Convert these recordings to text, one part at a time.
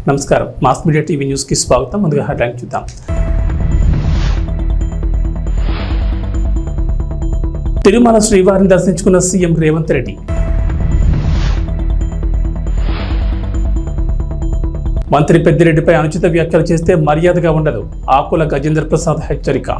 నమస్కారం mass media TV news కి స్వాగతం. ముందుగా హెడ్లైన్ చూద్దాం. తిరుమల శ్రీవారిని దర్శించుకున్న సీఎం రేవంత్ రెడ్డి. మంత్రి పెద్దిరెడ్డిపై అనుచిత వ్యాఖ్యలు చేస్తే మర్యాదగా ఉండదు, ఆకుల గజేంద్ర ప్రసాద్ హెచ్చరిక.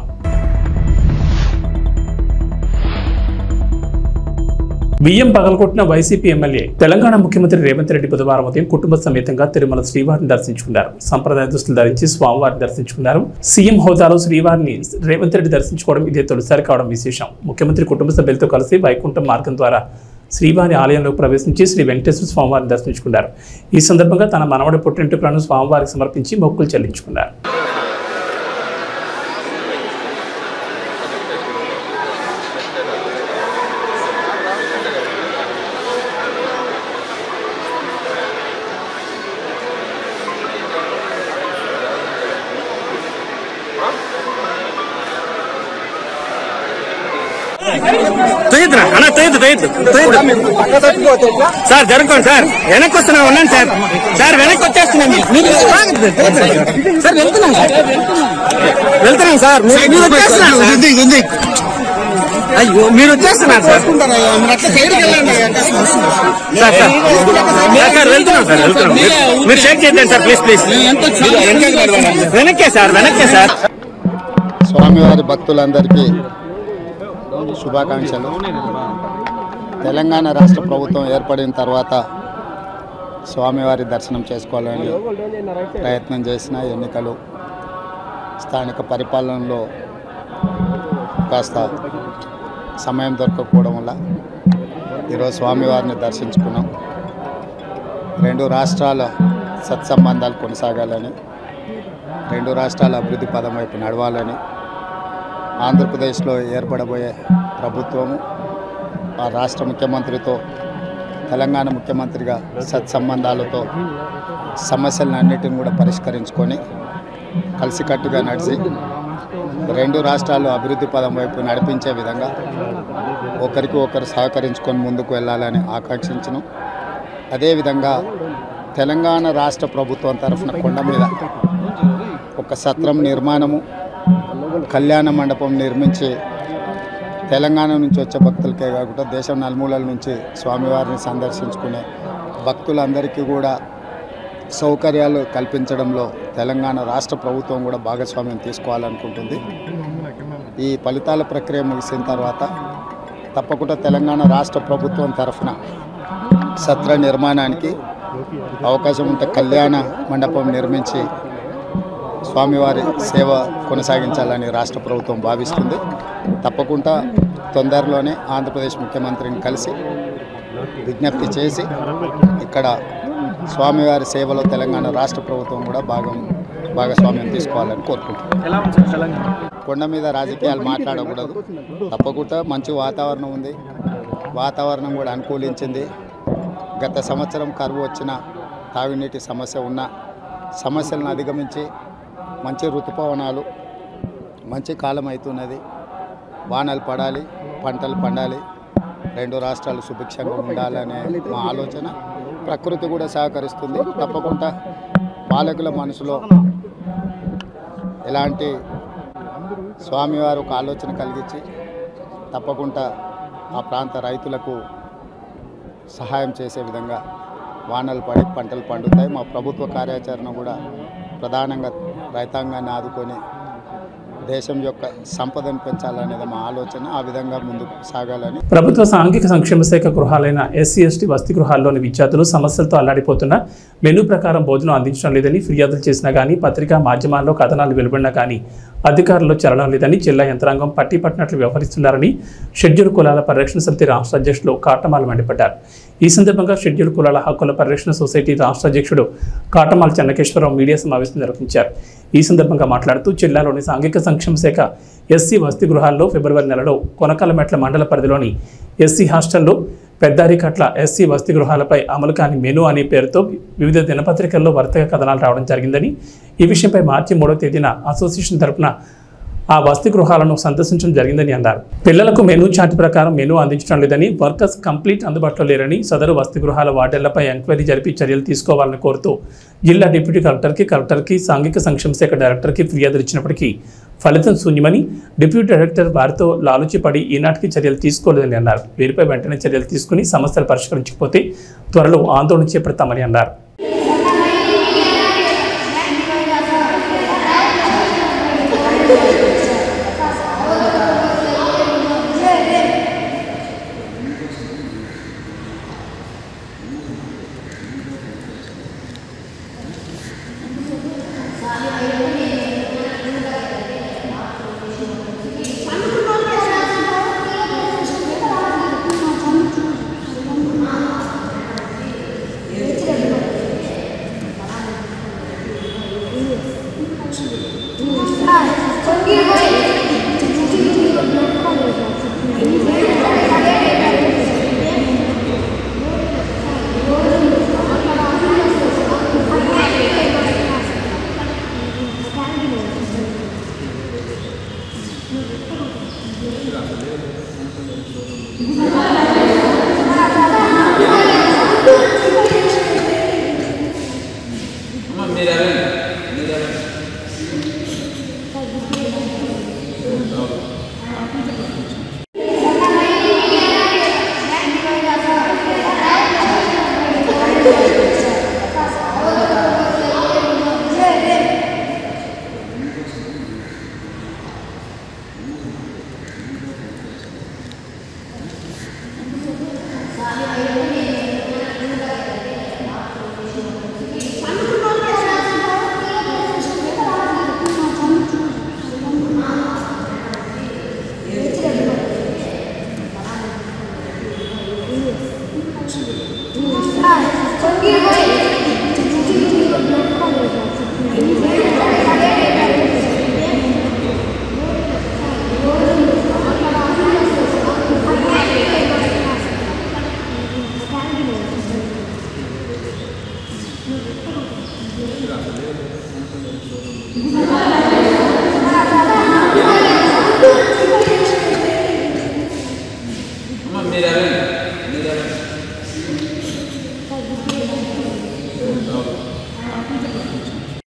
బియ్యం పగలగొట్టిన వైసీపీ ఎమ్మెల్యే. తెలంగాణ ముఖ్యమంత్రి రేవంత్ రెడ్డి బుధవారం ఉదయం కుటుంబ సమేతంగా తిరుమల శ్రీవారిని దర్శించుకున్నారు. సంప్రదాయ దుస్తులు ధరించి స్వామివారిని దర్శించుకున్నారు. సీఎం హోదాలో శ్రీవారిని రేవంత్ రెడ్డి దర్శించుకోవడం ఇదే తొలిసారి కావడం విశేషం. ముఖ్యమంత్రి కుటుంబ సభ్యులతో కలిసి వైకుంఠం మార్గం ద్వారా శ్రీవారి ఆలయంలోకి ప్రవేశించి శ్రీ వెంకటేశ్వర స్వామివారిని దర్శించుకున్నారు. ఈ సందర్భంగా తన మనవడి పుట్టింటికలను స్వామివారికి సమర్పించి మొక్కులు చెల్లించుకున్నారు. సార్ జరుగుకోండి సార్, వెనక్కి వస్తున్నా ఉన్నాను సార్. సార్ వెనక్కి వచ్చేస్తున్నాం సార్, వెళ్తున్నాం సార్. అయ్యో మీరు వచ్చేస్తున్నారు సార్. సార్ వెళ్తున్నాం సార్, వెళ్తున్నాం. మీరు షేక్ చేద్దాం సార్, ప్లీజ్ ప్లీజ్. వెనక్కే సార్, వెనక్కే సార్. స్వామివారి భక్తులందరికీ శుభాకాంక్షలు. తెలంగాణ రాష్ట్ర ప్రభుత్వం ఏర్పడిన తర్వాత స్వామివారి దర్శనం చేసుకోవాలని ప్రయత్నం చేసిన ఎన్నికలు, స్థానిక పరిపాలనలో కాస్త సమయం దొరకకపోవడం వల్ల ఈరోజు స్వామివారిని దర్శించుకున్నాం. రెండు రాష్ట్రాల సత్సంబంధాలు కొనసాగాలని, రెండు రాష్ట్రాల అభివృద్ధి పదం వైపు నడవాలని, ఆంధ్రప్రదేశ్లో ఏర్పడబోయే ప్రభుత్వము ఆ రాష్ట్ర ముఖ్యమంత్రితో తెలంగాణ ముఖ్యమంత్రిగా సత్సంబంధాలతో సమస్యలన్నిటిని కూడా పరిష్కరించుకొని కలిసికట్టుగా నడిచి రెండు రాష్ట్రాలు అభివృద్ధి పదం వైపు నడిపించే విధంగా ఒకరికి ఒకరు సహకరించుకొని ముందుకు వెళ్ళాలని ఆకాంక్షించను. అదేవిధంగా తెలంగాణ రాష్ట్ర ప్రభుత్వం తరఫున కొండ మీద ఒక సత్రం నిర్మాణము, కళ్యాణ మండపం నిర్మించి తెలంగాణ నుంచి వచ్చే భక్తులకే కాకుండా దేశం నలుమూలల నుంచి స్వామివారిని సందర్శించుకునే భక్తులందరికీ కూడా సౌకర్యాలు కల్పించడంలో తెలంగాణ రాష్ట్ర ప్రభుత్వం కూడా భాగస్వామ్యం తీసుకోవాలనుకుంటుంది. ఈ ఫలితాల ప్రక్రియ ముగిసిన తర్వాత తప్పకుండా తెలంగాణ రాష్ట్ర ప్రభుత్వం తరఫున సత్ర నిర్మాణానికి అవకాశం ఉంటే కళ్యాణ మండపం నిర్మించి స్వామివారి సేవ కొనసాగించాలని రాష్ట్ర ప్రభుత్వం భావిస్తుంది. తప్పకుండా తొందరలోనే ఆంధ్రప్రదేశ్ ముఖ్యమంత్రిని కలిసి విజ్ఞప్తి చేసి ఇక్కడ స్వామివారి సేవలో తెలంగాణ రాష్ట్ర ప్రభుత్వం కూడా భాగస్వామ్యం తీసుకోవాలని కోరుకుంటున్నాం. కొండ మీద రాజకీయాలు మాట్లాడకూడదు. తప్పకుండా మంచి వాతావరణం ఉంది, వాతావరణం కూడా అనుకూలించింది. గత సంవత్సరం కరువు వచ్చిన, తాగునీటి సమస్య ఉన్న సమస్యలను అధిగమించి మంచి ఋతుపవనాలు, మంచి కాలం అవుతున్నది. వానలు పడాలి, పంటలు పండాలి, రెండు రాష్ట్రాలు సుభిక్షంగా ఉండాలనే మా ఆలోచన. ప్రకృతి కూడా సహకరిస్తుంది. తప్పకుండా పాలకుల మనసులో ఎలాంటి స్వామివారు ఒక ఆలోచన కలిగించి తప్పకుండా ఆ ప్రాంత రైతులకు సహాయం చేసే విధంగా వానలు పడి పంటలు పండుతాయి. మా ప్రభుత్వ కార్యాచరణ కూడా ప్రధానంగా రైతాంగాన్ని ఆదుకొని దేశం యొక్క సంపదను పెంచాలనేది మా ఆలోచన. ఆ విధంగా ముందుకు సాగాలని. ప్రభుత్వ సాంఘిక సంక్షేమ శాఖ గృహాలైన ఎస్సీ ఎస్టీ వసతి గృహాల్లోని విద్యార్థులు సమస్యలతో అల్లాడిపోతున్న మెనూ ప్రకారం భోజనం అందించడం లేదని ఫిర్యాదులు చేసినా కానీ, పత్రికా మాధ్యమాల్లో కథనాలు వెలువడినా కానీ అధికారులు చలనం లేదని జిల్లా యంత్రాంగం పట్టిపట్టినట్లు వ్యవహరిస్తున్నారని షెడ్యూల్ కులాల పరిరక్షణ సమితి రాష్ట్ర అధ్యక్షులు కాటమాల మండిపడ్డారు. ఈ సందర్భంగా షెడ్యూల్ కులాల హక్కుల పరిరక్షణ సొసైటీ రాష్ట్ర అధ్యక్షుడు కాటమాల చెన్నకేశ్వరరావు మీడియా సమావేశం నిర్వహించారు. ఈ సందర్భంగా మాట్లాడుతూ జిల్లాలోని సాంఘిక సంక్షేమ శాఖ ఎస్సీ వసతి గృహాల్లో ఫిబ్రవరి నెలలో కొనకాలమెట్ల మండల పరిధిలోని ఎస్సీ హాస్టల్లో పెద్దారికట్ల ఎస్సీ వసతి గృహాలపై అమలు కాని మెనూ అనే పేరుతో వివిధ దినపత్రికల్లో వర్తక కథనాలు రావడం జరిగిందని, ఈ విషయంపై మార్చి 3వ తేదీన అసోసియేషన్ తరపున ఆ వసతి గృహాలను సందర్శించడం జరిగిందని అన్నారు. పిల్లలకు మెనూ చార్ట్ ప్రకారం మెనూ అందించడం లేదని, వర్కర్స్ కంప్లీట్ అందుబాటులో లేరని, సదరు వసతి గృహాల వార్డర్లపై ఎంక్వైరీ జరిపి చర్యలు తీసుకోవాలని కోరుతూ జిల్లా డిప్యూటీ కలెక్టర్కి సాంఘిక సంక్షేమ శాఖ డైరెక్టర్కి ఫిర్యాదులు ఇచ్చినప్పటికీ ఫలితం శూన్యమని, డిప్యూటీ డైరెక్టర్ వారితో లాలుచిపడి ఈనాటికి చర్యలు తీసుకోలేదని అన్నారు. వీరిపై వెంటనే చర్యలు తీసుకుని సమస్యలు పరిష్కరించకపోతే త్వరలో ఆందోళన చేపడతామని అన్నారు.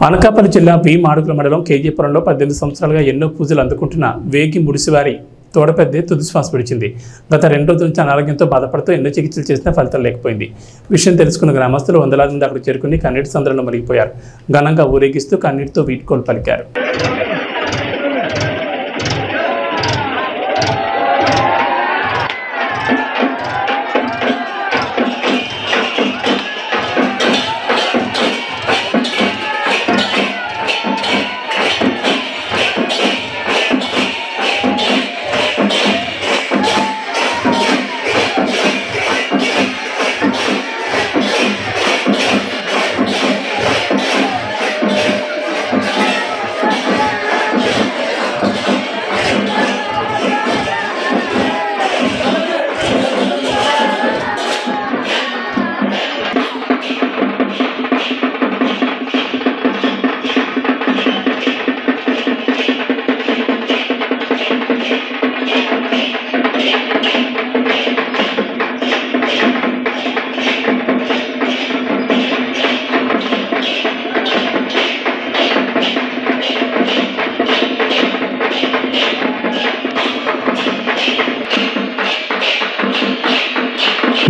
అనకాపల్లి జిల్లా వి మాడుగుల మండలం కేజీపురంలో 18 సంవత్సరాలుగా ఎన్నో పూజలు అందుకుంటున్న వేగి ముడిసివారి తోడపెద్దే తుదిశ్వాస విడిచింది. గత 2 రోజుల నుంచి అనారోగ్యంతో బాధపడుతూ ఎన్నో చికిత్సలు చేసినా ఫలితం లేకపోయింది. విషయం తెలుసుకున్న గ్రామస్తులు వందలాది మంది అక్కడికి చేరుకుని కన్నీటి సంద్రంలో మునిగిపోయారు. ఘనంగా ఊరేగిస్తూ కన్నీటితో వీడ్కోలు పలికారు.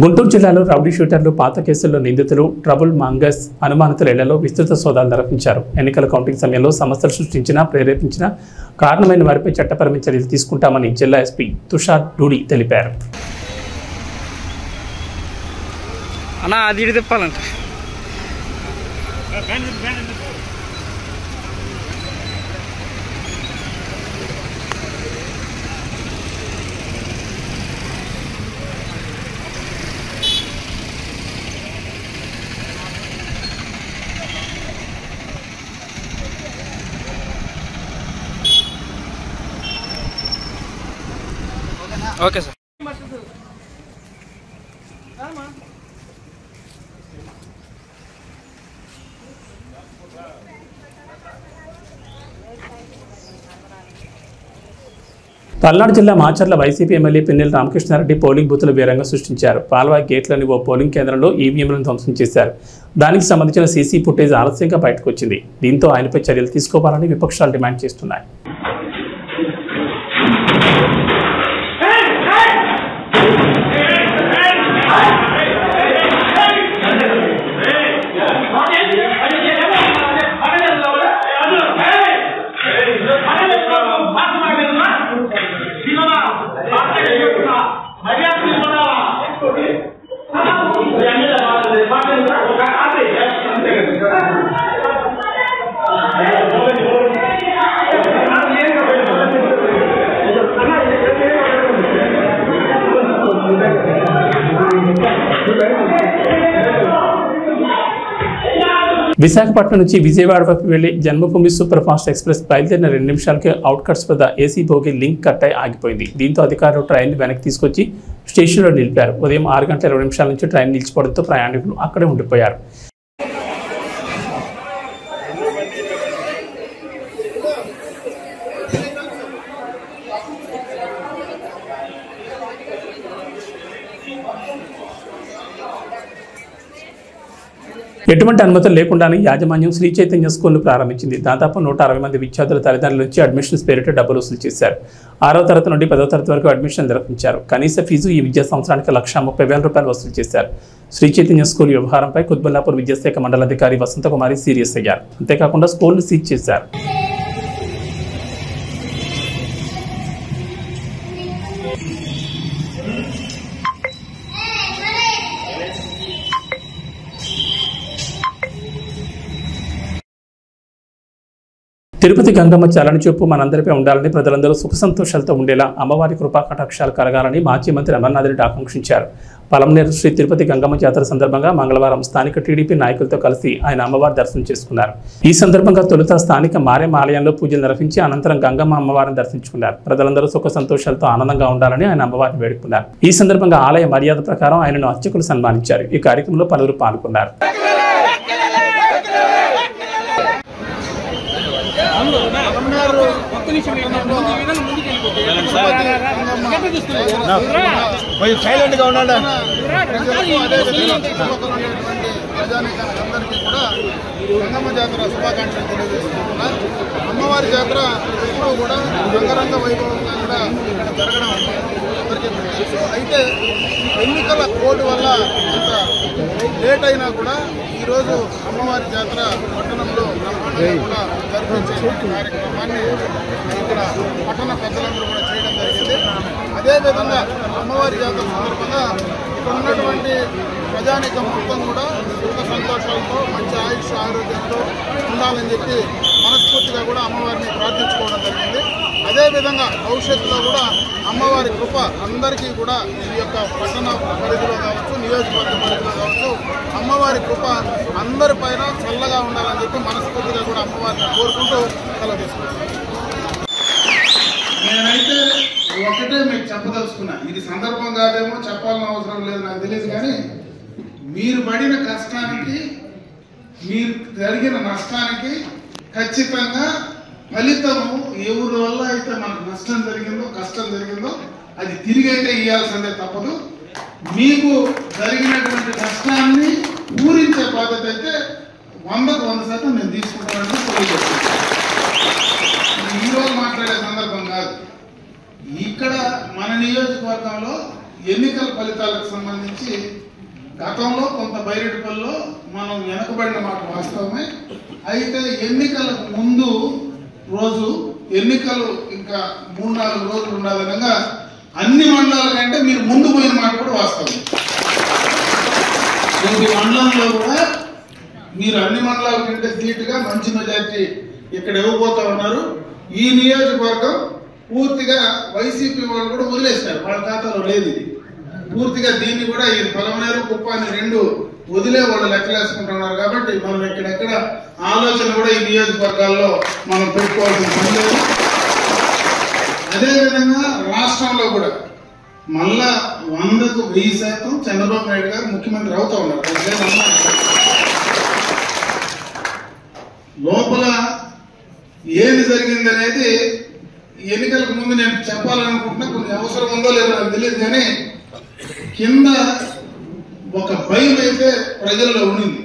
గుంటూరు జిల్లాలో రౌడీ షూటర్లు, పాత కేసుల్లో నిందితులు, ట్రబుల్ మాంగర్స్, అనుమానితుల ఇళ్లలో విస్తృత సోదాలు నిర్వహించారు. ఎన్నికల కౌంటింగ్ సమయంలో సమస్యలు సృష్టించినా, ప్రేరేపించినా కారణమైన వారిపై చట్టపరమైన చర్యలు తీసుకుంటామని జిల్లా ఎస్పీ తుషార్ డూడి తెలిపారు. Okay sir. పల్నాడు జిల్లా Macherla YCP MLA Pinnelli Ramakrishna Reddy polling బూతులు వేరంగా సృష్టించారు. పాల్వాయి గేట్లోని ఓ పోలింగ్ కేంద్రంలో ఈవీఎంలను ధ్వంసం చేశారు. దానికి సంబంధించిన సీసీ ఫుటేజ్ ఆలస్యంగా బయటకు వచ్చింది. దీంతో ఆయనపై చర్యలు తీసుకోవాలని విపక్షాలు డిమాండ్ చేస్తున్నాయి. విశాఖపట్నం నుంచి విజయవాడ వైపు వెళ్లి జన్మభూమి సూపర్ ఫాస్ట్ ఎక్స్ప్రెస్ బయలుదేరిన 2 నిమిషాలకే అవుట్కట్స్ వద్ద ఏసీ బోగి లింక్ కట్ అయి ఆగిపోయింది. దీంతో అధికారులు ట్రైన్ వెనక్కి తీసుకొచ్చి స్టేషన్లో నిలిపారు. ఉదయం 6 గంటల 20 నిమిషాల నుంచి ట్రైన్ నిలిచిపోవడంతో ప్రయాణికులు అక్కడే ఉండిపోయారు. ఎటువంటి అనుమతులు లేకుండానే యాజమాన్యం శ్రీ చైతన్య స్కూల్ను ప్రారంభించింది. దాదాపు 160 మంది విద్యార్థుల తల్లిదండ్రుల నుంచి అడ్మిషన్స్ పేరిట డబ్బులు వసూలు చేశారు. 6వ తరగతి నుండి 10వ తరగతి వరకు అడ్మిషన్ నిర్వహించారు. కనీస ఫీజు ఈ విద్యా సంవత్సరానికి 1,30,000 రూపాయలు వసూలు చేశారు. శ్రీ చైతన్య స్కూల్ వ్యవహారంపై కుత్బుల్లాపూర్ విద్యాశాఖ మండలాధికారి వసంతకుమారి సీరియస్ అయ్యారు. అంతేకాకుండా స్కూల్ను సీజ్ చేశారు. తిరుపతి గంగమ్మ చల్లని చూపు మనందరిపై ఉండాలని, ప్రజలందరూ సుఖ సంతోషాలతో ఉండేలా అమ్మవారి కృపా కటాక్షాలు కలగాలని మాజీ మంత్రి అమర్నాథ్ రెడ్డి ఆకాంక్షించారు. పలమనేరు శ్రీ తిరుపతి గంగమ్మ జాతర సందర్భంగా మంగళవారం స్థానిక టీడీపీ నాయకులతో కలిసి ఆయన అమ్మవారి దర్శనం చేసుకున్నారు. ఈ సందర్భంగా తొలుత స్థానిక మారేమ్మ ఆలయంలో పూజలు నిర్వహించి అనంతరం గంగమ్మ అమ్మవారిని దర్శించుకున్నారు. ప్రజలందరూ సుఖ సంతోషాలతో ఆనందంగా ఉండాలని ఆయన అమ్మవారిని వేడుకున్నారు. ఈ సందర్భంగా ఆలయ మర్యాద ప్రకారం ఆయనను అర్చకులు సన్మానించారు. ఈ కార్యక్రమంలో పలువురు పాల్గొన్నారు. సైలెంట్ గా ఉండండి. ప్రజానీకానికి కూడా గంగమ్మ జాతర శుభాకాంక్షలు తెలియజేస్తున్నారు. అమ్మవారి జాతర ఎప్పుడూ కూడా రంగరంగ వైభవంగా కూడా ఇక్కడ జరగడం అందరికీ తెలుసు. అయితే ఎన్నికల కోడ్ వల్ల కొంత లేట్ అయినా కూడా ఈరోజు అమ్మవారి జాతర పట్టణంలో కూడా జరిపించే కార్యక్రమాన్ని ఇక్కడ పట్టణ పెద్దలందరూ కూడా చేయడం జరిగింది. అదేవిధంగా అమ్మవారి జాతర సందర్భంగా ఇక్కడ ఉన్నటువంటి ప్రజానీకం మొత్తం కూడా సుఖ సంతోషాలతో మంచి ఆయుష్ ఆరోగ్యంతో ఉండాలని చెప్పి మనస్ఫూర్తిగా కూడా అమ్మవారిని ప్రార్థించుకోవడం జరిగింది. అదేవిధంగా భవిష్యత్తులో కూడా అమ్మవారి కృప అందరికీ కూడా ఈ యొక్క పట్టణ పరిధిలో కావచ్చు, నియోజకవర్గ పరిధిలో కావచ్చు, అమ్మవారి కృప అందరిపైన చల్లగా ఉండాలని చెప్పి మనస్ఫూర్తిగా కూడా అమ్మవారిని కోరుకుంటూ సెలవు తీసుకుంటాం. నేనైతే ఒకటే మీకు చెప్పదలుచుకున్నా, ఇది సందర్భం కాదేమో, చెప్పాలని అవసరం లేదు నాకు తెలియదు, కానీ మీరు పడిన కష్టానికి, మీరు జరిగిన నష్టానికి ఖచ్చితంగా ఫలితము ఎవరి వల్ల అయితే మనకు నష్టం జరిగిందో, కష్టం జరిగిందో అది తిరిగి అయితే ఇవ్వాల్సిందే తప్పదు. మీకు జరిగినటువంటి నష్టాన్ని పూరించే బాధ్యత అయితే 100% నేను తీసుకుంటానని తెలియజేస్తాను. ఈరోజు మాట్లాడే సందర్భం కాదు. ఇక్కడ మన నియోజకవర్గంలో ఎన్నికల ఫలితాలకు సంబంధించి గతంలో కొంత బైరెడ్డిపల్లిలో మనం వెనకబడిన మాట వాస్తవమే. అయితే ఎన్నికలకు ముందు రోజు, ఎన్నికలు ఇంకా 3-4 రోజులు ఉండాలనగా అన్ని మండలాల కంటే మీరు ముందు పోయిన మాట కూడా వాస్తవం. ప్రతి మండలంలో కూడా మీరు అన్ని మండలాల కంటే ధీటుగా మంచి మెజార్టీ ఇక్కడ ఇవ్వబోతా ఉన్నారు. ఈ నియోజకవర్గం పూర్తిగా వైసీపీ వాళ్ళు కూడా వదిలేశారు, వాళ్ళ ఖాతాలో లేదు ఇది. పూర్తిగా దీన్ని కూడా ఈ పలమనేరు, కుప్పాన్ని 2 వదిలే వాళ్ళు లెక్కలేసుకుంటున్నారు. కాబట్టి మనం ఎక్కడెక్కడ ఆలోచన కూడా ఈ నియోజకవర్గాల్లో మనం పెట్టుకోవాల్సిన పని లేదు. అదేవిధంగా రాష్ట్రంలో కూడా మళ్ళా 100కు 1000% చంద్రబాబు నాయుడు గారు ముఖ్యమంత్రి అవుతా ఉన్నారు. లోపల ఏది జరిగిందనేది ఎన్నికలకు ముందు నేను చెప్పాలనుకుంటున్నా, కొన్ని అవసరం ఉందో లేదో నాకు తెలియదు, కానీ కింద ఒక భయం అయితే ప్రజల్లో ఉండింది.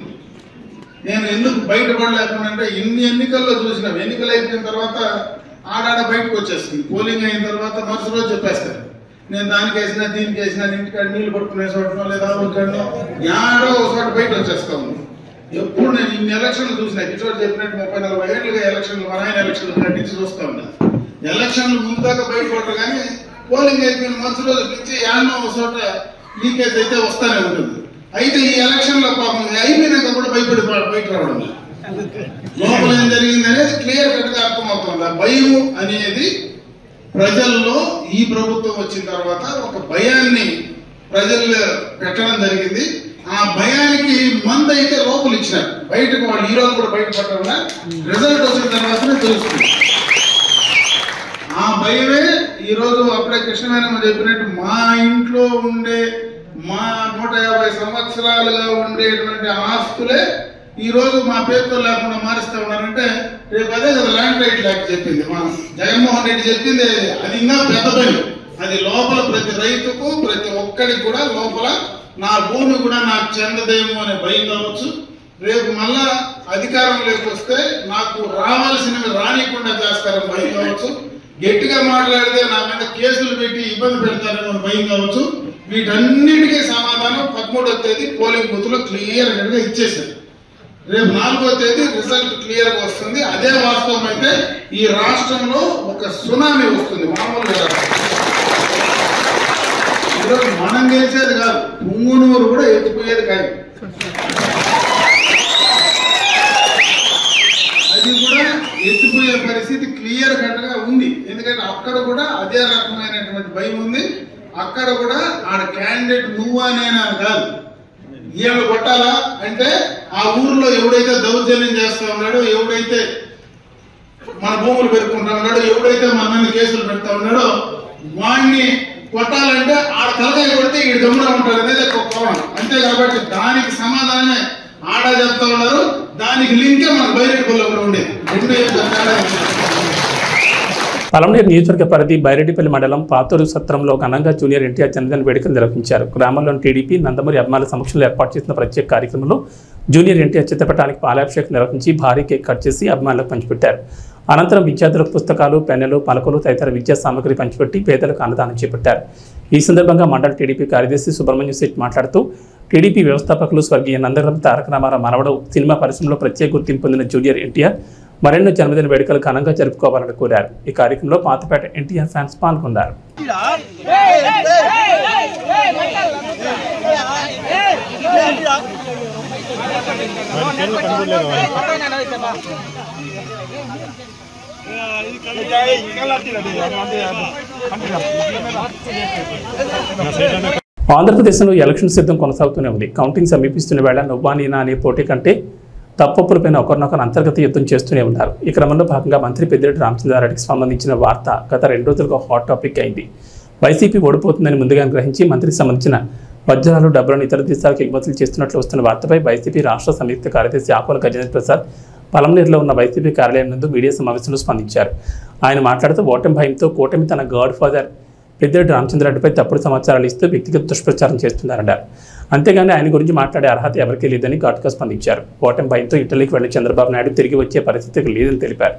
నేను ఎందుకు బయటపడలేకుండా అంటే ఇన్ని ఎన్నికల్లో చూసినాం, ఎన్నికలు అయిపోయిన తర్వాత ఆడాడ బయటకు వచ్చేస్తుంది. పోలింగ్ అయిన తర్వాత మరుసటి రోజు చెప్పేస్తారు నేను దానికి వేసినా దీనికి వేసినా, ఇంటికాడ నీళ్లు పట్టుకునే చోటనో లేదా ఊరికాడనో యాడో ఒక చోట బయట వచ్చేస్తా ఉంది. ఎప్పుడు నేను ఇన్ని ఎలక్షన్లు చూసినా, కిషోర్ చెప్పినట్టు 30-40 ఏళ్ళుగా ఎలక్షన్లు, మన ఎలక్షన్లు నటించి చూస్తా ఉన్నా. ఎలక్షన్లు ముందు దాకా బయటపడరు, కానీ పోలింగ్ అయిపోయిన మరుసటి రోజు నుంచి యాడనో ఒక చోట లీకేజ్ అయితే వస్తానే ఉంటుంది. అయితే ఈ ఎలక్షన్ లో పాపం అయిపోయినాక కూడా భయపడి బయట రావడం లోపల ఏం జరిగింది అనేది క్లియర్ కట్ గా అర్థమవుతుంది. ఆ భయం అనేది ప్రజల్లో ఈ ప్రభుత్వం వచ్చిన తర్వాత ఒక భయాన్ని ప్రజల్లో పెట్టడం జరిగింది. ఆ భయానికి మందు అయితే లోపల ఇచ్చినారు, బయటకు వాళ్ళు ఈ రోజు కూడా బయటపడకుండా రిజల్ట్ వచ్చిన తర్వాతనే తెలుస్తుంది. ఆ భయమే ఈ రోజు అప్పుడే కృష్ణవేణమ్మ చెప్పినట్టు మా ఇంట్లో ఉండే మా 150 సంవత్సరాలుగా ఉండేటువంటి ఆస్తులే ఈ రోజు మా పేరుతో లేకుండా మారుస్తా ఉన్నారంటే రేపు అదే కదా ల్యాండ్ రైట్ యాక్ట్ చెప్పింది, మా జగన్మోహన్ రెడ్డి చెప్పింది. అది ఇంకా పెద్ద భయం. అది లోపల ప్రతి రైతుకు ప్రతి ఒక్కడికి కూడా లోపల నా భూమి కూడా నాకు చెందదేమో అనే భయం కావచ్చు. రేపు మళ్ళా అధికారంలోకి వస్తే నాకు రావాల్సినవి రానికుండా చేస్తారని భయం కావచ్చు. గట్టిగా మాట్లాడితే నా మీద కేసులు పెట్టి ఇబ్బంది పెడతారని భయం కావచ్చు. వీటన్నిటికీ సమాధానం 13వ తేదీ పోలింగ్ బూత్ లో క్లియర్ గా ఇచ్చేసారు. రేపు 4వ తేదీ రిజల్ట్ క్లియర్ గా వస్తుంది. అదే వాస్తవం అయితే ఈ రాష్ట్రంలో ఒక సునామీ వస్తుంది. మామూలుగా ఈరోజు మనం గెలిచేది కాదు, పుంగునూరు కూడా ఎత్తిపోయేది కాదు. అది కూడా ఎత్తిపోయే పరిస్థితి క్లియర్ కట్ గా ఉంది. ఎందుకంటే అక్కడ కూడా అదే రకమైనటువంటి భయం ఉంది. అక్కడ కూడా ఆడ క్యాండిడేట్ నువ్వా నేనా కాదు, ఈయన కొట్టాలా అంటే ఆ ఊర్లో ఎవడైతే దౌర్జన్యం చేస్తా ఉన్నాడో, ఎవడైతే మన భూములు పెట్టుకుంటా ఉన్నాడో, ఎవడైతే మన మీద కేసులు పెడతా ఉన్నాడో వాడిని కొట్టాలంటే ఆడ తలకాయ కొడితే ఈ గమ్మున ఉంటాడు అనేది ఒక కోణం అంతే. కాబట్టి దానికి సమాధానమే ఆడ చెప్తా ఉన్నారు, దానికి లింకే మన బైరెడ్డిపల్లి కూడా ఉండేది. పలమనేరు నియోజకవర్గ పరిధి బైరెడ్డిపల్లి మండలం పాతూరు సత్రంలో ఘనంగా జూనియర్ ఎన్టీఆర్ జన్మదిన వేడుకలు నిర్వహించారు. గ్రామంలోని టీడీపీ నందమూరి అభిమానుల సమక్షంలో ఏర్పాటు చేసిన ప్రత్యేక కార్యక్రమంలో జూనియర్ ఎన్టీఆర్ చిత్రపటానికి పాలాభిషేకం నిర్వహించి భారీ కేక్ కట్ చేసి అభిమానులకు పంచిపెట్టారు. అనంతరం విద్యార్థులకు పుస్తకాలు, పెన్నులు, పలకలు తదితర విద్యా సామగ్రి పంచిపెట్టి పేదలకు అన్నదానం చేపట్టారు. ఈ సందర్భంగా మండల టీడీపీ కార్యదర్శి సుబ్రహ్మణ్యం శెట్టి మాట్లాడుతూ టీడీపీ వ్యవస్థాపకులు స్వర్గీయ నందమూరి తారక రామారావు మనవడు సినిమా పరిశ్రమలో ప్రత్యేక గుర్తింపు పొందిన జూనియర్ ఎన్టీఆర్ మరెన్నో జన్మదిన వేడుకలు ఘనంగా జరుపుకోవాలని కోరారు. ఈ కార్యక్రమంలో పాతపేట ఎన్టీఆర్ ఫ్యాన్స్ పాల్గొన్నారు. ఆంధ్రప్రదేశ్లో ఎలక్షన్ సిద్ధం కొనసాగుతూనే ఉంది. కౌంటింగ్ సమీపిస్తున్న వేళ నువ్వా నేనా అనే పోటీ కంటే తప్పొప్పులపైన ఒకరినొకరు అంతర్గత యుద్ధం చేస్తూనే ఉన్నారు. ఈ క్రమంలో భాగంగా మంత్రి పెద్దిరెడ్డి రామచంద్రారెడ్డికి సంబంధించిన వార్త గత 2 రోజులుగా హాట్ టాపిక్ అయింది. వైసీపీ ఓడిపోతుందని ముందుగా గ్రహించి మంత్రికి సంబంధించిన వజ్రాలు, డబ్బులను ఇతర దేశాలకు ఎగుమతులు చేస్తున్నట్లు వస్తున్న వార్తపై వైసీపీ రాష్ట్ర సంయుక్త కార్యదర్శి ఆకుల గజేంద్ర ప్రసాద్ పలమనేరులో ఉన్న వైసీపీ కార్యాలయం నందు మీడియా సమావేశంలో స్పందించారు. ఆయన మాట్లాడుతూ ఓటమి భయంతో కూటమి తన గాడ్ ఫాదర్ పెద్దిరెడ్డి రామచంద్రారెడ్డిపై తప్పుడు సమాచారాలు ఇస్తూ వ్యక్తిగత దుష్ప్రచారం చేస్తున్నారన్నారు. అంతేగాని ఆయన గురించి మాట్లాడే అర్హత ఎవరికీ లేదని ఘాటుగా స్పందించారు. ఓటమి భయంతో ఇటలీకి వెళ్లిన చంద్రబాబు నాయుడు తిరిగి వచ్చే పరిస్థితికి లేదని తెలిపారు.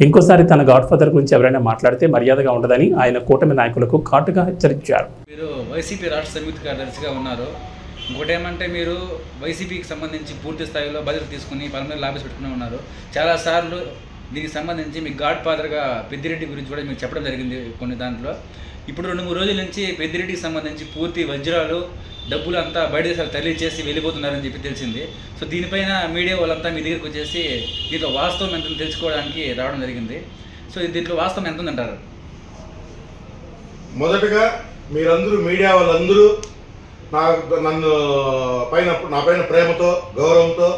ఇంకోసారి తన గాడ్ ఫాదర్ గురించి ఎవరైనా మాట్లాడితే మర్యాదగా ఉండదని ఆయన కూటమి నాయకులకు ఘాటుగా హెచ్చరించారు. మీరు వైసీపీ రాష్ట్ర సంయుక్త కార్యదర్శిగా ఉన్నారు. ఇంకోటేమంటే మీరు వైసీపీకి సంబంధించి పూర్తి స్థాయిలో బాధ్యత తీసుకుని పలమనేరు ఆఫీస్ పెట్టుకుని ఉన్నారు. చాలాసార్లు దీనికి సంబంధించి మీ గాడ్ ఫాదర్గా పెద్దిరెడ్డి గురించి కూడా మీకు చెప్పడం జరిగింది కొన్ని దాంట్లో. ఇప్పుడు 2-3 రోజుల నుంచి పెద్దిరెడ్డికి సంబంధించి పూర్తి వజ్రాలు, డబ్బులు అంతా బయట దేశాలు తరలి చేసి వెళ్ళిపోతున్నారని చెప్పి తెలిసింది. సో దీనిపైన మీడియా వాళ్ళంతా మీ దగ్గరికి వచ్చేసి దీంట్లో వాస్తవం ఎంత తెలుసుకోవడానికి రావడం జరిగింది. సో దీంట్లో వాస్తవం ఎంత ఉందంటారు? మొదటగా మీరందరూ మీడియా వాళ్ళందరూ నా పైన ప్రేమతో, గౌరవంతో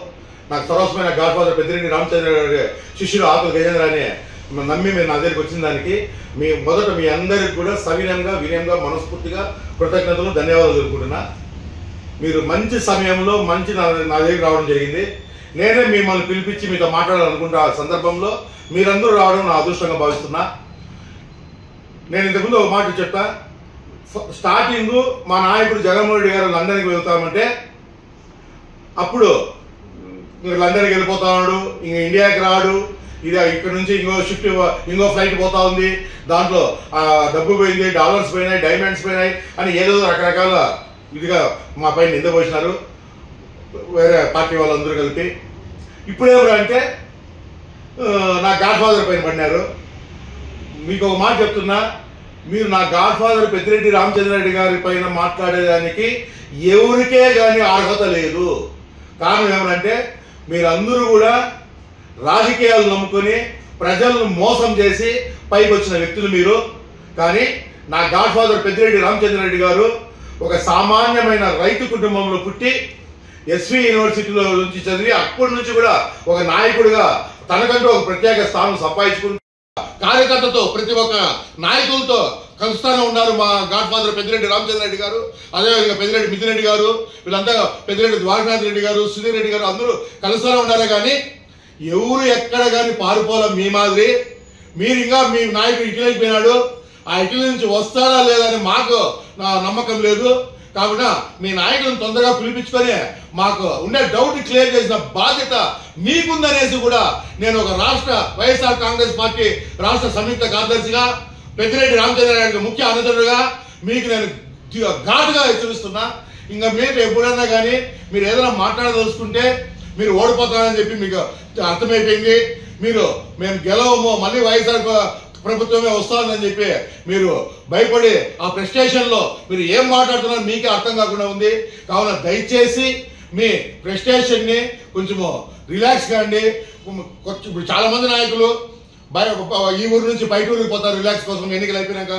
నాకు సర్వస్వమైన గాడ్ ఫాదర్ పెద్దిరెడ్డి రామచంద్ర శిష్యుడు ఆకుల గజేంద్ర అని నమ్మి మీరు నా దగ్గరికి వచ్చిన దానికి మొదట మీ అందరికి కూడా సవినయంగా, వినయంగా, మనస్ఫూర్తిగా కృతజ్ఞతలు, ధన్యవాదాలు తెలుపుకుంటున్నా. మీరు మంచి సమయంలో నా దగ్గరికి రావడం జరిగింది. నేనే మిమ్మల్ని పిలిపించి మీతో మాట్లాడాలనుకుంటే ఆ సందర్భంలో మీరందరూ రావడం నా అదృష్టంగా భావిస్తున్నా. నేను ఇంతకుముందు ఒక మాట చెప్తా. స్టార్టింగ్ మా నాయకుడు జగన్మోహన్ రెడ్డి గారు లండన్కి వెళ్తామంటే అప్పుడు మీరు లండన్కి వెళ్ళిపోతాడు, ఇంక ఇండియాకి రాడు, ఇది ఇక్కడ నుంచి ఇంకో ఫ్లైట్ పోతా ఉంది, దాంట్లో డబ్బు పోయింది, డాలర్స్ పోయినాయి, డైమండ్స్ పోయినాయి అని ఏదో రకరకాల ఇదిగా మా పైన నిందపోసినారు వేరే పార్టీ వాళ్ళందరూ కలిపి. ఇప్పుడేమంటే నా గాడ్ ఫాదర్ పైన పడినారు. మీకు ఒక మాట చెప్తున్నా, మీరు నా గాడ్ ఫాదర్ పెద్దిరెడ్డి రామచంద్రారెడ్డి గారి పైన మాట్లాడేదానికి ఎవరికే కానీ అర్హత లేదు. కారణం ఏమనంటే మీరందరూ కూడా రాజకీయాలు నమ్ముకొని ప్రజలను మోసం చేసి పైకి వచ్చిన వ్యక్తులు మీరు. కానీ నా గాడ్ ఫాదర్ పెద్దిరెడ్డి రామచంద్రారెడ్డి గారు ఒక సామాన్యమైన రైతు కుటుంబంలో పుట్టి ఎస్వి యూనివర్సిటీలో నుంచి చదివి అప్పటి నుంచి కూడా ఒక నాయకుడిగా తనకంటూ ఒక ప్రత్యేక స్థానం సంపాదించుకుంటూ కార్యకర్తతో ప్రతి ఒక్క నాయకులతో కలుస్తానే ఉన్నారు మా గాడ్ ఫాదర్ పెద్దిరెడ్డి రామచంద్రారెడ్డి గారు. అదేవిధంగా పెద్దిరెడ్డి మిథున్ రెడ్డి గారు, వీళ్ళంతా పెద్దిరెడ్డి ద్వారకానాథ్ రెడ్డి గారు, సుధీర్ రెడ్డి గారు అందరూ కలుస్తూనే ఉన్నారే. కానీ ఎవరు ఎక్కడ కానీ పారిపోలే మీ మాదిరి. మీరు ఇంకా మీ నాయకుడు ఇటలీకి పోయినాడు, ఆ ఇటలీ నుంచి వస్తారా లేదని మాకు నమ్మకం లేదు. కాబట్టి మీ నాయకులను తొందరగా పిలిపించుకొని మాకు ఉండే డౌట్ క్లియర్ చేసిన బాధ్యత మీకుందనేసి కూడా నేను ఒక రాష్ట్ర వైఎస్ఆర్ కాంగ్రెస్ పార్టీ రాష్ట్ర సంయుక్త కార్యదర్శిగా పెద్దిరెడ్డి రామచంద్రారెడ్డి ముఖ్య అనుచరుడుగా మీకు నేను ఘాటుగా హెచ్చరిస్తున్నా. ఇంకా మీరు ఎప్పుడైనా కానీ మీరు ఏదైనా మాట్లాడదలుచుకుంటే మీరు ఓడిపోతారని చెప్పి మీకు అర్థమైపోయింది. మేము గెలవము, మళ్ళీ వైఎస్ఆర్ ప్రభుత్వమే వస్తుందని చెప్పి మీరు భయపడి ఆ ప్రెస్టేషన్లో మీరు ఏం మాట్లాడుతున్నారో మీకే అర్థం కాకుండా ఉంది. కావున దయచేసి మీ ప్రెస్టేషన్ని కొంచెము రిలాక్స్ కాండి. ఇప్పుడు చాలా మంది నాయకులు ఈ ఊరు నుంచి బయట ఊరికి పోతారు రిలాక్స్ కోసం, ఎన్నికలు అయిపోయినాక.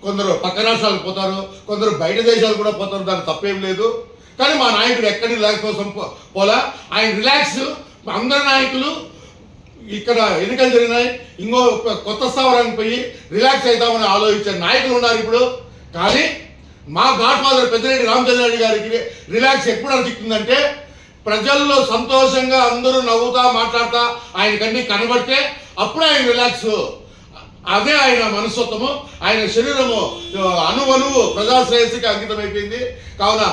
కొందరు పక్క రాష్ట్రాలకు పోతారు, కొందరు బయట దేశాలు కూడా పోతారు, దానికి తప్పేం లేదు. కానీ మా నాయకుడు ఎక్కడి రిలాక్స్ కోసం పోలా. ఆయన రిలాక్స్ అందరి నాయకులు ఇక్కడ ఎన్నికలు జరిగినాయి, ఇంకో కొత్త స్థావరానికి పోయి రిలాక్స్ అవుతామని ఆలోచించే నాయకులు ఉన్నారు ఇప్పుడు. కానీ మా గాడ్ ఫాదర్ పెద్దిరెడ్డి రామచంద్రారెడ్డి గారికి రిలాక్స్ ఎప్పుడు అనిపిస్తుందంటే ప్రజల్లో సంతోషంగా అందరూ నవ్వుతా మాట్లాడతా ఆయనకన్నీ కనబడితే అప్పుడు ఆయన రిలాక్స్. అదే ఆయన మనస్తత్వము, ఆయన శరీరము అణువణువు ప్రజాశ్రేయస్సుకి అంకితం అయిపోయింది. కావున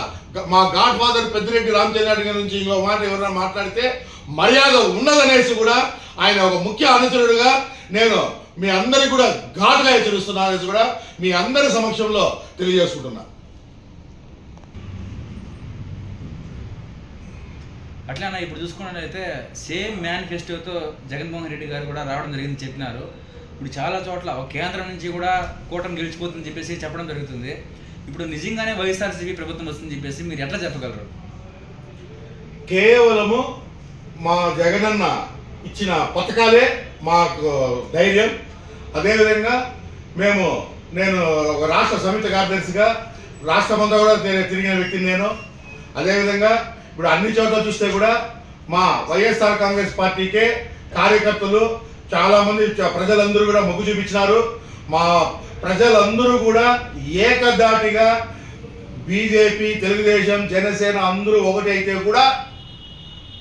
మా గాడ్ ఫాదర్ పెద్దిరెడ్డి రామచంద్రారెడ్డి గారి నుంచి ఇంకో మాట ఎవరైనా మాట్లాడితే మర్యాద ఉన్నదనేసి కూడా ఆయన ఒక ముఖ్య అనుచరుడుగా నేను మీ అందరికి కూడా ఘాటుగా హెచ్చరిస్తున్నా అనేసి కూడా మీ అందరి సమక్షంలో తెలియజేసుకుంటున్నా. అట్లానే ఇప్పుడు చూసుకున్నట్లయితే సేమ్ మేనిఫెస్టోతో జగన్మోహన్ రెడ్డి గారు కూడా రావడం జరిగింది చెప్పినారు. ఇప్పుడు చాలా చోట్ల ఒక కేంద్రం నుంచి కూడా కూటమి గెలిచిపోతుందని చెప్పేసి చెప్పడం జరుగుతుంది. ఇప్పుడు నిజంగానే వైఎస్ఆర్సీపీ ప్రభుత్వం వస్తుందని చెప్పేసి మీరు ఎట్లా చెప్పగలరు? కేవలము మా జగనన్న ఇచ్చిన పథకాలే మాకు ధైర్యం. అదేవిధంగా నేను ఒక రాష్ట్ర సంయుక్త కార్యదర్శిగా రాష్ట్రమంతా కూడా తిరిగిన వ్యక్తిని నేను. అదేవిధంగా ఇప్పుడు అన్ని చోట్ల చూస్తే కూడా మా వైఎస్ఆర్ కాంగ్రెస్ పార్టీకే కార్యకర్తలు చాలా మంది ప్రజలందరూ కూడా మొగ్గు చూపించినారు. మా ప్రజలందరూ కూడా ఏకధాటిగా బీజేపీ, తెలుగుదేశం, జనసేన అందరూ ఒకటి అయితే కూడా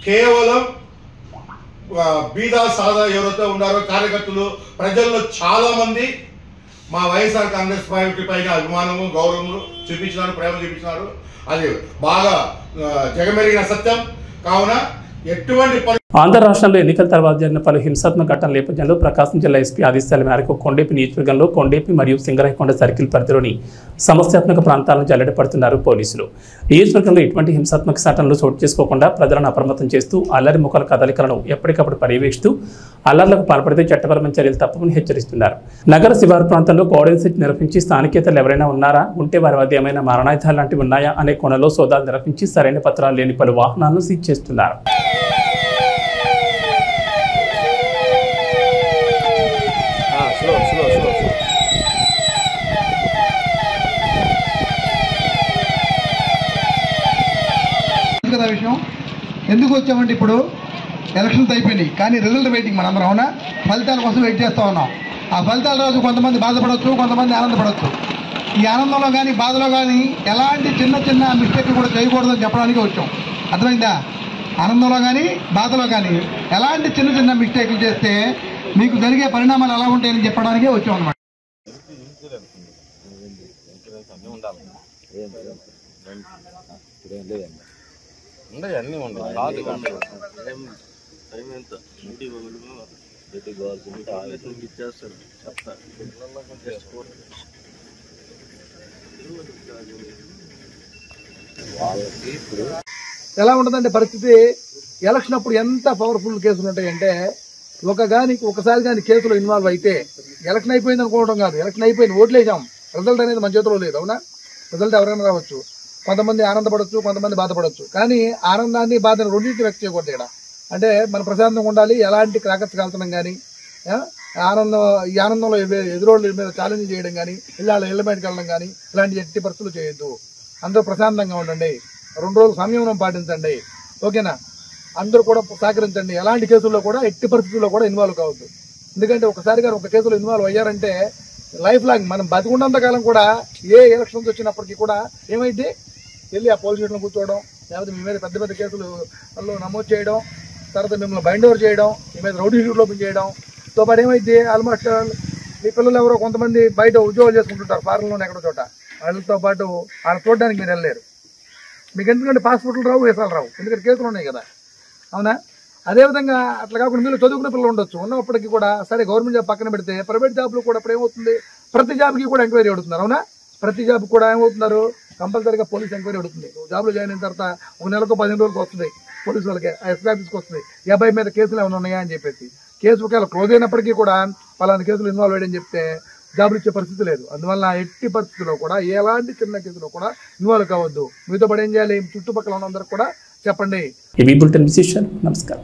కేవలం బీదా సాదా ఎవరైతే ఉన్నారో కార్యకర్తలు ప్రజల్లో చాలా మంది మా వైఎస్ఆర్ కాంగ్రెస్ పార్టీ పైన అభిమానము, గౌరవము చూపించినారు, ప్రేమ చూపించినారు. అది బాగా జగమెరిగిన సత్యం. కావున ఎటువంటి ఆంధ్ర రాష్ట్రంలో ఎన్నికల తర్వాత జరిగిన పలు హింసాత్మక ఘటనల నేపథ్యంలో ప్రకాశం జిల్లా ఎస్పీ ఆదేశాల మేరకు కొండేపి నియోజకవర్గంలో కొండేపి మరియు సింగరాయకొండ సర్కిల్ పరిధిలోని సమస్యాత్మక ప్రాంతాలను జల్లెడపడుతున్నారు పోలీసులు. నియోజకవర్గంలో ఎటువంటి హింసాత్మక సంఘటనలు చోటు చేసుకోకుండా ప్రజలను అప్రమత్తం చేస్తూ అల్లరి ముఖాల కదలికలను ఎప్పటికప్పుడు పర్యవేక్షిస్తూ అల్లర్లకు పాల్పడితే చట్టపరమైన చర్యలు తప్పమని హెచ్చరిస్తున్నారు. నగర శివారు ప్రాంతంలో కోడెన్ సెట్ నిర్వహించి స్థానికేతలు ఎవరైనా ఉన్నారా, ఉంటే వారి వద్ద ఏమైనా మరణాయుధాలు లాంటివి ఉన్నాయా అనే కోణంలో సోదాలు నిర్వహించి సరైన పత్రాలు లేని పలు వాహనాలను సీజ్ చేస్తున్నారు. విషయం ఎందుకు వచ్చామంటే ఇప్పుడు ఎలక్షన్స్ అయిపోయినాయి, కానీ రిజల్ట్ వెయిటింగ్ మనందరం. అవునా? ఫలితాల కోసం వెయిట్ చేస్తూ ఉన్నాం. ఆ ఫలితాల రోజు కొంతమంది బాధపడవచ్చు, కొంతమంది ఆనందపడవచ్చు. ఈ ఆనందంలో కానీ బాధలో కానీ ఎలాంటి చిన్న చిన్న మిస్టేక్లు కూడా చేయకూడదని చెప్పడానికి వచ్చాం. అర్థమైందా? ఆనందంలో కానీ బాధలో కానీ ఎలాంటి చిన్న చిన్న మిస్టేక్లు చేస్తే మీకు జరిగే పరిణామాలు ఎలా ఉంటాయని చెప్పడానికే వచ్చాం అన్నమాట. ఉండాలి. ఉండవు అన్నీ ఉండవు. కాదు టైం ఎంత ఇచ్చేస్తారు చెప్తా. ఎలా ఉంటుందంటే పరిస్థితి ఎలక్షన్ అప్పుడు ఎంత పవర్ఫుల్ కేసులు ఉంటాయంటే ఒకసారి కానీ కేసులో ఇన్వాల్వ్ అయితే ఎలక్షన్ అయిపోయింది అనుకోవడం కాదు, ఎలక్షన్ అయిపోయింది, ఓట్లు వేసాం, రిజల్ట్ అనేది మన చేతిలో లేదు. అవునా? రిజల్ట్ ఎవరైనా రావచ్చు, కొంతమంది ఆనందపడవచ్చు, కొంతమంది బాధపడవచ్చు. కానీ ఆనందాన్ని బాధను రెండింటిని వ్యక్తం చేయకూడదు ఇక్కడ. అంటే మన ప్రశాంతంగా ఉండాలి, ఎలాంటి క్రాకర్స్ కాల్చడం కానీ, ఈ ఆనందంలో ఎదురోళ్ళ మీద ఛాలెంజ్ చేయడం కానీ, ఇళ్ళ బయటకు వెళ్ళడం కానీ ఇలాంటి ఎట్టి పరిస్థితులు చేయొద్దు. అందరూ ప్రశాంతంగా ఉండండి, 2 రోజులు సంయమనం పాటించండి. ఓకేనా? అందరూ కూడా సహకరించండి. ఎలాంటి కేసుల్లో కూడా ఎట్టి పరిస్థితుల్లో కూడా ఇన్వాల్వ్ కావద్దు. ఎందుకంటే ఒకసారిగా ఒక కేసులో ఇన్వాల్వ్ అయ్యారంటే లైఫ్ లాంగ్ మనం బతికున్నంత కాలం కూడా ఏ ఎలక్షన్స్ వచ్చినప్పటికీ కూడా ఏమైంది, వెళ్ళి ఆ పోలీస్ స్టేషన్లో కూర్చోవడం, లేకపోతే మీ మీద పెద్ద పెద్ద కేసులు నమోదు చేయడం, తర్వాత మిమ్మల్ని బైండ్ ఓవర్ చేయడం, మీ మీద రౌడీ షీట్లు ఓపెన్ చేయడం. తో పాటు ఏమైంది, ఆల్మోస్ట్ మీ పిల్లలు ఎవరో కొంతమంది బయట ఉద్యోగాలు చేసుకుంటుంటారు ఫారెన్లోనే ఎక్కడో చోట, వాళ్ళతో పాటు వాళ్ళ చూడడానికి మీరు వెళ్ళలేరు. మీకు ఎందుకంటే పాస్పోర్ట్లు రావు, వీసాలు రావు, ఎందుకంటే కేసులు ఉన్నాయి కదా. అవునా? అదేవిధంగా అట్లా కాకుండా మీరు చదువుకునే పిల్లలు ఉండొచ్చు, ఉన్నప్పటికీ కూడా సరే గవర్నమెంట్ జాబ్ పక్కన పెడితే ప్రైవేట్ జాబ్లో కూడా ఇప్పుడు ఏమవుతుంది, ప్రతి జాబ్కి కూడా ఎంక్వైరీ అడుగుతున్నారు. అవునా? ప్రతి జాబ్ కూడా ఏమవుతున్నారు, కంపల్సరీగా పోలీస్ ఎంక్వైరీ అడుగుతుంది. జాబ్లో జాయిన్ అయిన తర్వాత 1 నెలకు 15 రోజులకు వస్తుంది పోలీసు వాళ్ళకి, ఎస్పీ ఆఫీస్కి వస్తుంది, ఈ అబ్బాయి మీద కేసులు ఏమైనా ఉన్నాయా అని చెప్పేసి. కేసు ఒకవేళ క్లోజ్ అయినప్పటికీ కూడా పలానా కేసులు ఇన్వాల్వ్ అయ్యని చెప్తే జాబులు ఇచ్చే పరిస్థితి లేదు. అందువల్ల ఎట్టి పరిస్థితుల్లో కూడా ఎలాంటి చిన్న కేసులో కూడా ఇన్వాల్వ్ కావద్దు. మీతో పాటు ఏం చేయాలి, చుట్టుపక్కల ఉన్నందరికి కూడా చెప్పండి. బులెటిన్ విశేషాలు. నమస్కారం.